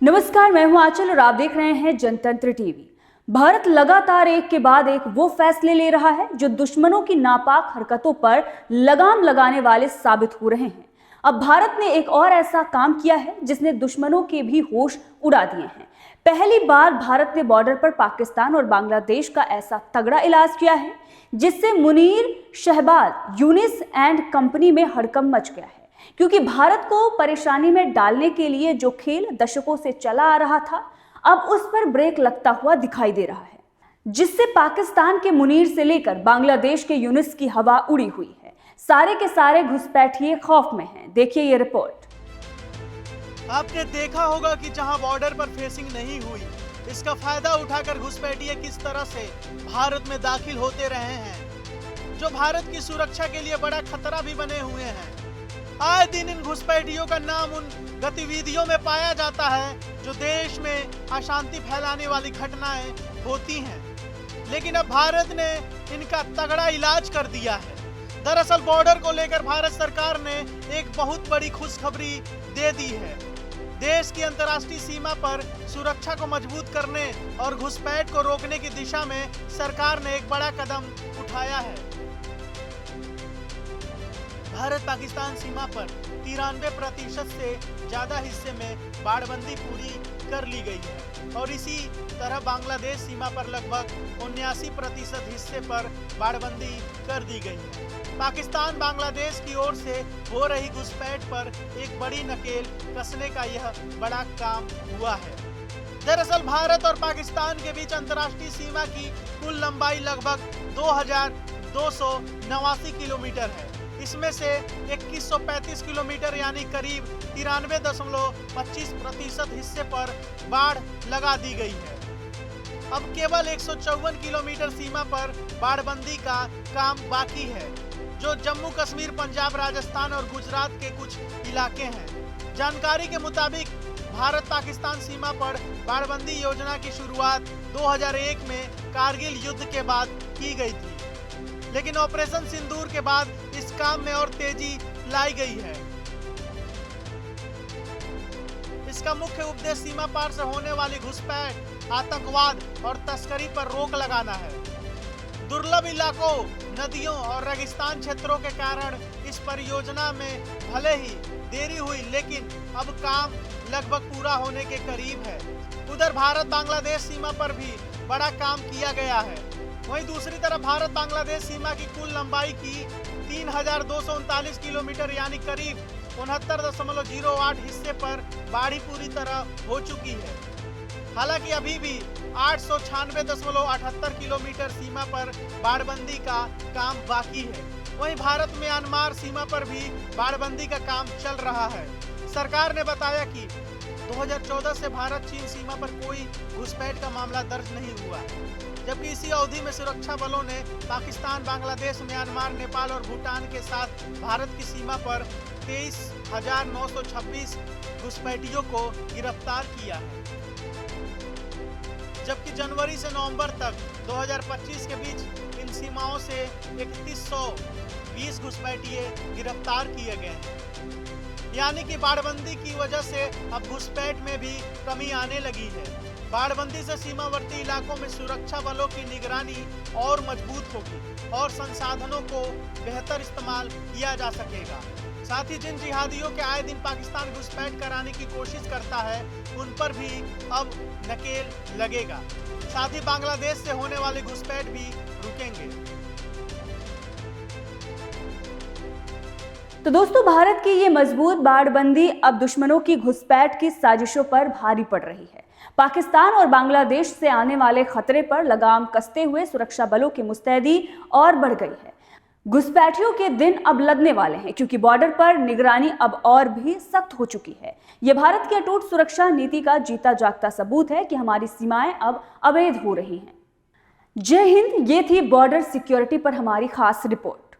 नमस्कार, मैं हूं आंचल और आप देख रहे हैं जनतंत्र टीवी। भारत लगातार एक के बाद एक वो फैसले ले रहा है जो दुश्मनों की नापाक हरकतों पर लगाम लगाने वाले साबित हो रहे हैं। अब भारत ने एक और ऐसा काम किया है जिसने दुश्मनों के भी होश उड़ा दिए हैं। पहली बार भारत ने बॉर्डर पर पाकिस्तान और बांग्लादेश का ऐसा तगड़ा इलाज किया है जिससे मुनीर, शहबाज, यूनिस एंड कंपनी में हड़कंप मच गया है, क्योंकि भारत को परेशानी में डालने के लिए जो खेल दशकों से चला आ रहा था, अब उस पर ब्रेक लगता हुआ दिखाई दे रहा है, जिससे पाकिस्तान के मुनीर से लेकर बांग्लादेश के यूनिस की हवा उड़ी हुई है। सारे के सारे घुसपैठिए खौफ में हैं। देखिए ये रिपोर्ट। आपने देखा होगा कि जहां बॉर्डर पर फेसिंग नहीं हुई, इसका फायदा उठाकर घुसपैठिए किस तरह से भारत में दाखिल होते रहे हैं, जो भारत की सुरक्षा के लिए बड़ा खतरा भी बने हुए हैं। आए दिन इन घुसपैठियों का नाम उन गतिविधियों में पाया जाता है जो देश में अशांति फैलाने वाली घटनाएं होती हैं, लेकिन अब भारत ने इनका तगड़ा इलाज कर दिया है। दरअसल बॉर्डर को लेकर भारत सरकार ने एक बहुत बड़ी खुशखबरी दे दी है। देश की अंतर्राष्ट्रीय सीमा पर सुरक्षा को मजबूत करने और घुसपैठ को रोकने की दिशा में सरकार ने एक बड़ा कदम उठाया है। भारत पाकिस्तान सीमा पर 93% से ज्यादा हिस्से में बाड़बंदी पूरी कर ली गई है और इसी तरह बांग्लादेश सीमा पर लगभग 79% हिस्से पर बाड़बंदी कर दी गई है। पाकिस्तान बांग्लादेश की ओर से हो रही घुसपैठ पर एक बड़ी नकेल कसने का यह बड़ा काम हुआ है। दरअसल भारत और पाकिस्तान के बीच अंतर्राष्ट्रीय सीमा की कुल लंबाई लगभग 2289 किलोमीटर है। इसमें से 2135 किलोमीटर यानी करीब 93.25% हिस्से पर बाढ़ लगा दी गई है। अब केवल 154 किलोमीटर सीमा पर बाड़बंदी का काम बाकी है, जो जम्मू कश्मीर, पंजाब, राजस्थान और गुजरात के कुछ इलाके हैं। जानकारी के मुताबिक भारत पाकिस्तान सीमा पर बाड़बंदी योजना की शुरुआत 2001 में कारगिल युद्ध के बाद की गई थी, लेकिन ऑपरेशन सिंदूर के बाद इस काम में और तेजी लाई गई है। इसका मुख्य उद्देश्य सीमा पार से होने वाली घुसपैठ, आतंकवाद और तस्करी पर रोक लगाना है। दुर्लभ इलाकों, नदियों और रेगिस्तान क्षेत्रों के कारण इस परियोजना में भले ही देरी हुई, लेकिन अब काम लगभग पूरा होने के करीब है। उधर भारत बांग्लादेश सीमा पर भी बड़ा काम किया गया है। वहीं दूसरी तरफ भारत बांग्लादेश सीमा की कुल लंबाई की 3239 किलोमीटर यानी करीब 69.08 हिस्से पर बाढ़ी पूरी तरह हो चुकी है। हालांकि अभी भी 896.78 किलोमीटर सीमा पर बाड़बंदी का काम बाकी है। वहीं भारत म्यांमार सीमा पर भी बाड़बंदी का काम चल रहा है। सरकार ने बताया कि 2014 से भारत चीन सीमा पर कोई घुसपैठ का मामला दर्ज नहीं हुआ, जबकि इसी अवधि में सुरक्षा बलों ने पाकिस्तान, बांग्लादेश, म्यांमार, नेपाल और भूटान के साथ भारत की सीमा पर 23,926 घुसपैठियों को गिरफ्तार किया है। जबकि जनवरी से नवंबर तक 2025 के बीच इन सीमाओं से 3120 घुसपैठिए गिरफ्तार किए गए हैं। यानी कि बाड़बंदी की वजह से अब घुसपैठ में भी कमी आने लगी है। बाड़बंदी से सीमावर्ती इलाकों में सुरक्षा बलों की निगरानी और मजबूत होगी और संसाधनों को बेहतर इस्तेमाल किया जा सकेगा। साथ ही जिन जिहादियों के आए दिन पाकिस्तान घुसपैठ कराने की कोशिश करता है, उन पर भी अब नकेल लगेगा। साथ ही बांग्लादेश से होने वाली घुसपैठ भी रुकेंगे। तो दोस्तों, भारत की ये मजबूत बाड़बंदी अब दुश्मनों की घुसपैठ की साजिशों पर भारी पड़ रही है। पाकिस्तान और बांग्लादेश से आने वाले खतरे पर लगाम कसते हुए सुरक्षा बलों की मुस्तैदी और बढ़ गई है। घुसपैठियों के दिन अब लगने वाले हैं, क्योंकि बॉर्डर पर निगरानी अब और भी सख्त हो चुकी है। यह भारत की अटूट सुरक्षा नीति का जीता जागता सबूत है कि हमारी सीमाएं अब अवैध हो रही हैं। जय हिंद। ये थी बॉर्डर सिक्योरिटी पर हमारी खास रिपोर्ट।